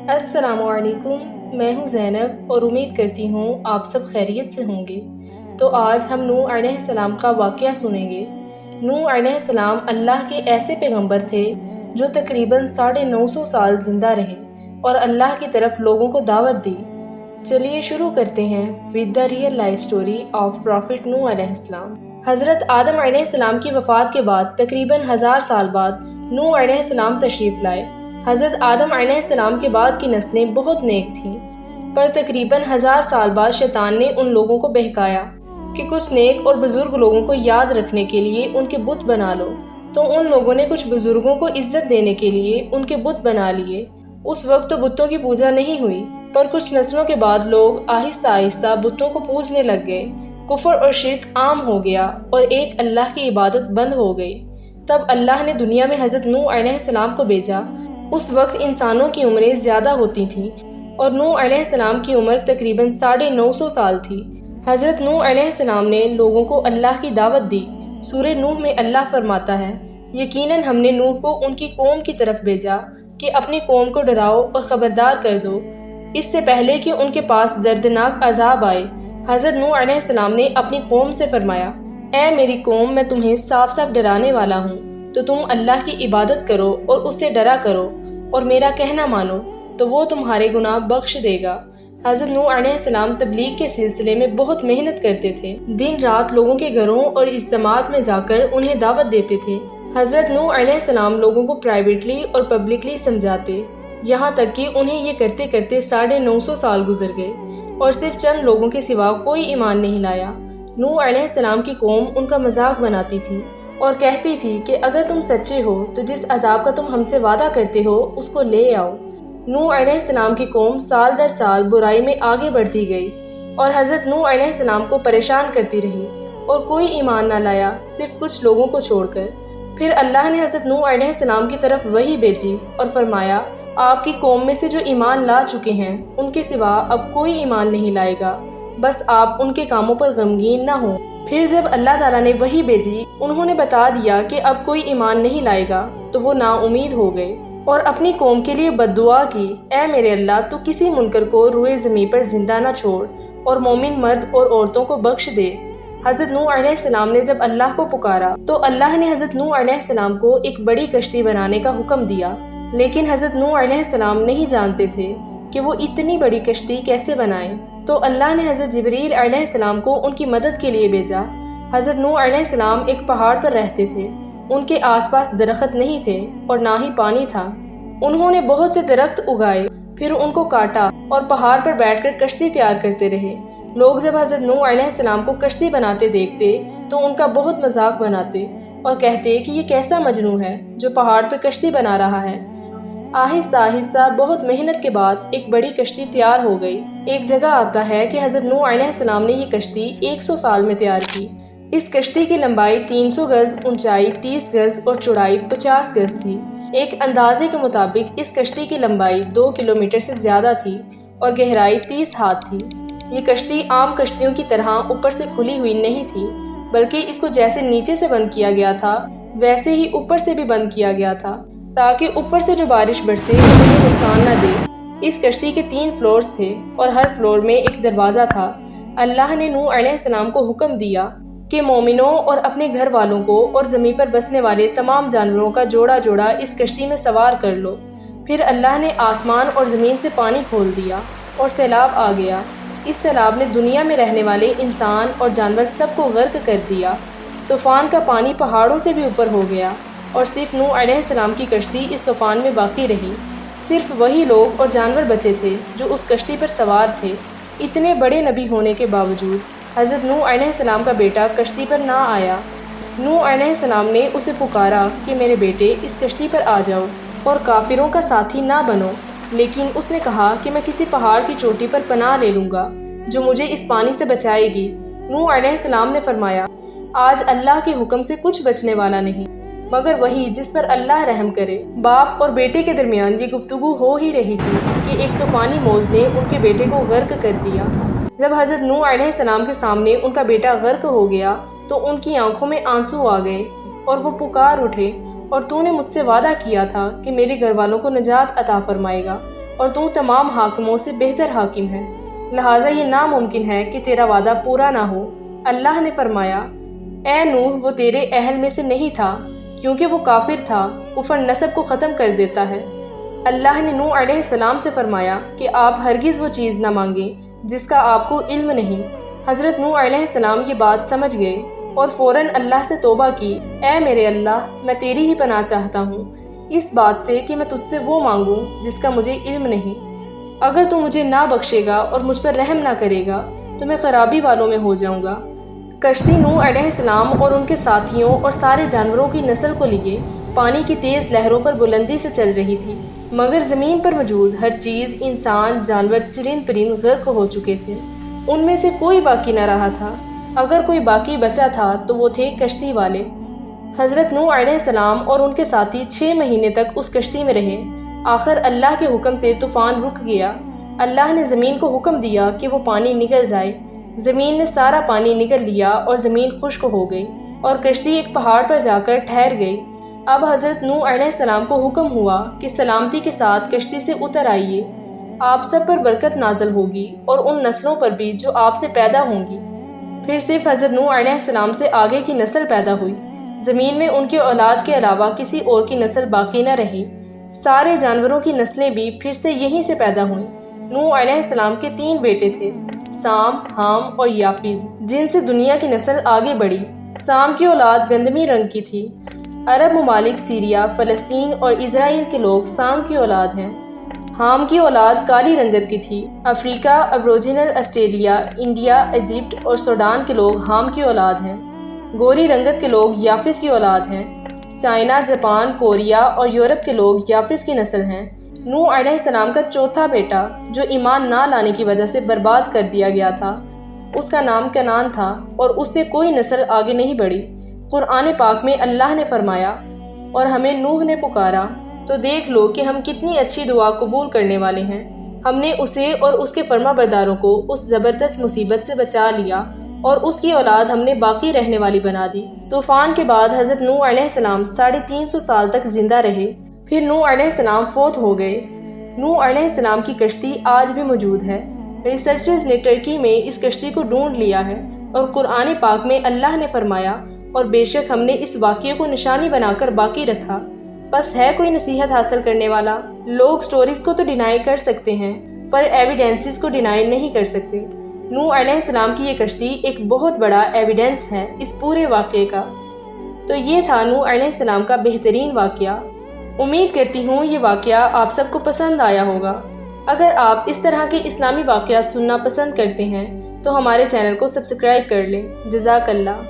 السلام علیکم، میں ہوں زینب اور امید کرتی ہوں آپ سب خیریت سے ہوں گے۔ تو آج ہم نوح علیہ السلام کا واقعہ سنیں گے۔ نوح علیہ السلام اللہ کے ایسے پیغمبر تھے جو تقریباً 950 سال زندہ رہے اور اللہ کی طرف لوگوں کو دعوت دی۔ چلیے شروع کرتے ہیں with the real life story of Prophet نوح علیہ السلام۔ حضرت آدم علیہ السلام کی وفات کے بعد تقریباً 1000 سال بعد نوح علیہ السلام تشریف لائے۔ حضرت آدم علیہ السلام کے بعد کی نسلیں بہت نیک تھیں، پر تقریباً 1000 سال بعد شیطان نے ان لوگوں کو بہکایا کہ کچھ نیک اور بزرگ لوگوں کو یاد رکھنے کے لیے ان کے بت بنا لو، تو ان لوگوں نے کچھ بزرگوں کو عزت دینے کے لیے ان کے بت بنا لیے۔ اس وقت تو بتوں کی پوجا نہیں ہوئی، پر کچھ نسلوں کے بعد لوگ آہستہ آہستہ بتوں کو پوجنے لگ گئے۔ کفر اور شرک عام ہو گیا اور ایک اللہ کی عبادت بند ہو گئی۔ تب اللہ نے دنیا میں حضرت نوح علیہ السلام کو بھیجا۔ اس وقت انسانوں کی عمریں زیادہ ہوتی تھیں اور نوح علیہ السلام کی عمر تقریباً 950 سال تھی۔ حضرت نوح علیہ السلام نے لوگوں کو اللہ کی دعوت دی۔ سورہ نوح میں اللہ فرماتا ہے، یقیناً ہم نے نوح کو ان کی قوم کی طرف بھیجا کہ اپنی قوم کو ڈراؤ اور خبردار کر دو، اس سے پہلے کہ ان کے پاس دردناک عذاب آئے۔ حضرت نوح علیہ السلام نے اپنی قوم سے فرمایا، اے میری قوم، میں تمہیں صاف صاف ڈرانے والا ہوں، تو تم اللہ کی عبادت کرو اور اس سے ڈرا کرو اور میرا کہنا مانو، تو وہ تمہارے گناہ بخش دے گا۔ حضرت نوح علیہ السلام تبلیغ کے سلسلے میں بہت محنت کرتے تھے، دن رات لوگوں کے گھروں اور اجتماعات میں جا کر انہیں دعوت دیتے تھے۔ حضرت نوح علیہ السلام لوگوں کو پرائیویٹلی اور پبلکلی سمجھاتے، یہاں تک کہ انہیں یہ کرتے کرتے 950 سال گزر گئے اور صرف چند لوگوں کے سوا کوئی ایمان نہیں لایا۔ نوح علیہ السلام کی قوم ان کا مذاق بناتی تھی اور کہتی تھی کہ اگر تم سچے ہو تو جس عذاب کا تم ہم سے وعدہ کرتے ہو اس کو لے آؤ۔ نوح علیہ السلام کی قوم سال در سال برائی میں آگے بڑھتی گئی اور حضرت نوح علیہ السلام کو پریشان کرتی رہی اور کوئی ایمان نہ لایا، صرف کچھ لوگوں کو چھوڑ کر۔ پھر اللہ نے حضرت نوح علیہ السلام کی طرف وحی بھیجی اور فرمایا، آپ کی قوم میں سے جو ایمان لا چکے ہیں ان کے سوا اب کوئی ایمان نہیں لائے گا، بس آپ ان کے کاموں پر غمگین نہ ہوں۔ پھر جب اللہ تعالیٰ نے وحی بھیجی، انہوں نے بتا دیا کہ اب کوئی ایمان نہیں لائے گا، تو وہ نا امید ہو گئے اور اپنی قوم کے لیے بد دعا کی، اے میرے اللہ، تو کسی منکر کو روئے زمین پر زندہ نہ چھوڑ اور مومن مرد اور عورتوں کو بخش دے۔ حضرت نوح علیہ السلام نے جب اللہ کو پکارا تو اللہ نے حضرت نوح علیہ السلام کو ایک بڑی کشتی بنانے کا حکم دیا، لیکن حضرت نوح علیہ السلام نہیں جانتے تھے کہ وہ اتنی بڑی کشتی کیسے بنائیں۔ تو اللہ نے حضرت جبریل علیہ السلام کو ان کی مدد کے لیے بھیجا۔ حضرت نوح علیہ السلام ایک پہاڑ پر رہتے تھے، ان کے آس پاس درخت نہیں تھے اور نہ ہی پانی تھا۔ انہوں نے بہت سے درخت اگائے، پھر ان کو کاٹا اور پہاڑ پر بیٹھ کر کشتی تیار کرتے رہے۔ لوگ جب حضرت نوح علیہ السلام کو کشتی بناتے دیکھتے تو ان کا بہت مذاق بناتے اور کہتے کہ یہ کیسا مجنون ہے جو پہاڑ پہ کشتی بنا رہا ہے۔ آہستہ آہستہ بہت محنت کے بعد ایک بڑی کشتی تیار ہو گئی۔ ایک جگہ آتا ہے کہ حضرت نوح علیہ السلام نے یہ کشتی 100 سال میں تیار کی۔ اس کشتی کی لمبائی 300 گز، اونچائی 30 گز اور چوڑائی 50 گز تھی۔ ایک اندازے کے مطابق اس کشتی کی لمبائی 2 کلومیٹر سے زیادہ تھی اور گہرائی 30 ہاتھ تھی۔ یہ کشتی عام کشتیوں کی طرح اوپر سے کھلی ہوئی نہیں تھی، بلکہ اس کو جیسے نیچے سے بند کیا گیا تھا ویسے ہی اوپر سے بھی بند کیا گیا تھا، تاکہ اوپر سے جو بارش برسے وہ انہیں نقصان نہ دے۔ اس کشتی کے 3 فلورز تھے اور ہر فلور میں ایک دروازہ تھا۔ اللہ نے نوح علیہ السلام کو حکم دیا کہ مومنوں اور اپنے گھر والوں کو اور زمین پر بسنے والے تمام جانوروں کا جوڑا جوڑا اس کشتی میں سوار کر لو۔ پھر اللہ نے آسمان اور زمین سے پانی کھول دیا اور سیلاب آ گیا۔ اس سیلاب نے دنیا میں رہنے والے انسان اور جانور سب کو غرق کر دیا۔ طوفان کا پانی پہاڑوں سے بھی اوپر ہو گیا اور صرف نوح علیہ السلام کی کشتی اس طوفان میں باقی رہی۔ صرف وہی لوگ اور جانور بچے تھے جو اس کشتی پر سوار تھے۔ اتنے بڑے نبی ہونے کے باوجود حضرت نوح علیہ السلام کا بیٹا کشتی پر نہ آیا۔ نوح علیہ السلام نے اسے پکارا کہ میرے بیٹے اس کشتی پر آ جاؤ اور کافروں کا ساتھی نہ بنو، لیکن اس نے کہا کہ میں کسی پہاڑ کی چوٹی پر پناہ لے لوں گا جو مجھے اس پانی سے بچائے گی۔ نوح علیہ السلام نے فرمایا، آج اللہ کے حکم سے کچھ بچنے والا نہیں مگر وہی جس پر اللہ رحم کرے۔ باپ اور بیٹے کے درمیان یہ گفتگو ہو ہی رہی تھی کہ ایک طوفانی موج نے ان کے بیٹے کو غرق کر دیا۔ جب حضرت نوح علیہ السلام کے سامنے ان کا بیٹا غرق ہو گیا تو ان کی آنکھوں میں آنسو آ گئے اور وہ پکار اٹھے، اور تو نے مجھ سے وعدہ کیا تھا کہ میرے گھر والوں کو نجات عطا فرمائے گا، اور تو تمام حاکموں سے بہتر حاکم ہے، لہٰذا یہ ناممکن ہے کہ تیرا وعدہ پورا نہ ہو۔ اللہ نے فرمایا، اے نوح، وہ تیرے اہل میں سے نہیں تھا کیونکہ وہ کافر تھا، کفر نسب کو ختم کر دیتا ہے۔ اللہ نے نوح علیہ السلام سے فرمایا کہ آپ ہرگز وہ چیز نہ مانگیں جس کا آپ کو علم نہیں۔ حضرت نوح علیہ السلام یہ بات سمجھ گئے اور فوراً اللہ سے توبہ کی، اے میرے اللہ، میں تیری ہی پناہ چاہتا ہوں اس بات سے کہ میں تجھ سے وہ مانگوں جس کا مجھے علم نہیں۔ اگر تو مجھے نہ بخشے گا اور مجھ پر رحم نہ کرے گا تو میں خرابی والوں میں ہو جاؤں گا۔ کشتی نوح علیہ السلام اور ان کے ساتھیوں اور سارے جانوروں کی نسل کو لیے پانی کی تیز لہروں پر بلندی سے چل رہی تھی، مگر زمین پر موجود ہر چیز، انسان، جانور، چرند پرند غرق ہو چکے تھے، ان میں سے کوئی باقی نہ رہا تھا۔ اگر کوئی باقی بچا تھا تو وہ تھے کشتی والے۔ حضرت نوح علیہ السلام اور ان کے ساتھی 6 مہینے تک اس کشتی میں رہے۔ آخر اللہ کے حکم سے طوفان رک گیا۔ اللہ نے زمین کو حکم دیا کہ وہ پانی نگل جائے۔ زمین نے سارا پانی نگل لیا اور زمین خشک ہو گئی اور کشتی ایک پہاڑ پر جا کر ٹھہر گئی۔ اب حضرت نوح علیہ السلام کو حکم ہوا کہ سلامتی کے ساتھ کشتی سے اتر آئیے، آپ سب پر برکت نازل ہوگی اور ان نسلوں پر بھی جو آپ سے پیدا ہوں گی۔ پھر صرف حضرت نوح علیہ السلام سے آگے کی نسل پیدا ہوئی، زمین میں ان کی اولاد کے علاوہ کسی اور کی نسل باقی نہ رہی۔ سارے جانوروں کی نسلیں بھی پھر سے یہیں سے پیدا ہوئیں۔ نوح علیہ السلام کے 3 بیٹے تھے، سام، حام اور یافیز، جن سے دنیا کی نسل آگے بڑھی۔ سام کی اولاد گندمی رنگ کی تھی۔ عرب ممالک سیریا، فلسطین اور اسرائیل کے لوگ سام کی اولاد ہیں۔ حام کی اولاد کالی رنگت کی تھی۔ افریقہ، ابروجینل آسٹریلیا، انڈیا، ایجپٹ اور سوڈان کے لوگ حام کی اولاد ہیں۔ گوری رنگت کے لوگ یافس کی اولاد ہیں۔ چائنا، جاپان، کوریا اور یورپ کے لوگ یافس کی نسل ہیں۔ نوح علیہ السلام کا چوتھا بیٹا، جو ایمان نہ لانے کی وجہ سے برباد کر دیا گیا تھا، اس کا نام کنعان تھا اور اس سے کوئی نسل آگے نہیں بڑھی۔ قرآن پاک میں اللہ نے فرمایا، اور ہمیں نوح نے پکارا تو دیکھ لو کہ ہم کتنی اچھی دعا قبول کرنے والے ہیں۔ ہم نے اسے اور اس کے فرما برداروں کو اس زبردست مصیبت سے بچا لیا اور اس کی اولاد ہم نے باقی رہنے والی بنا دی۔ طوفان کے بعد حضرت نوح علیہ السلام 350 سال تک زندہ رہے، پھر نوح علیہ السلام فوت ہو گئے۔ نوح علیہ السلام کی کشتی آج بھی موجود ہے۔ ریسرچرز نے ترکی میں اس کشتی کو ڈھونڈ لیا ہے اور قرآن پاک میں اللہ نے فرمایا، اور بے شک ہم نے اس واقعے کو نشانی بنا کر باقی رکھا۔ بس ہے کوئی نصیحت حاصل کرنے والا؟ لوگ سٹوریز کو تو ڈینائی کر سکتے ہیں پر ایویڈنسز کو ڈینائی نہیں کر سکتے۔ نوح علیہ السلام کی یہ کشتی ایک بہت بڑا ایویڈنس ہے اس پورے واقعے کا۔ تو یہ تھا نوح علیہ السلام کا بہترین واقعہ۔ امید کرتی ہوں یہ واقعہ آپ سب کو پسند آیا ہوگا۔ اگر آپ اس طرح کے اسلامی واقعات سننا پسند کرتے ہیں تو ہمارے چینل کو سبسکرائب کر لیں۔ جزاک اللہ۔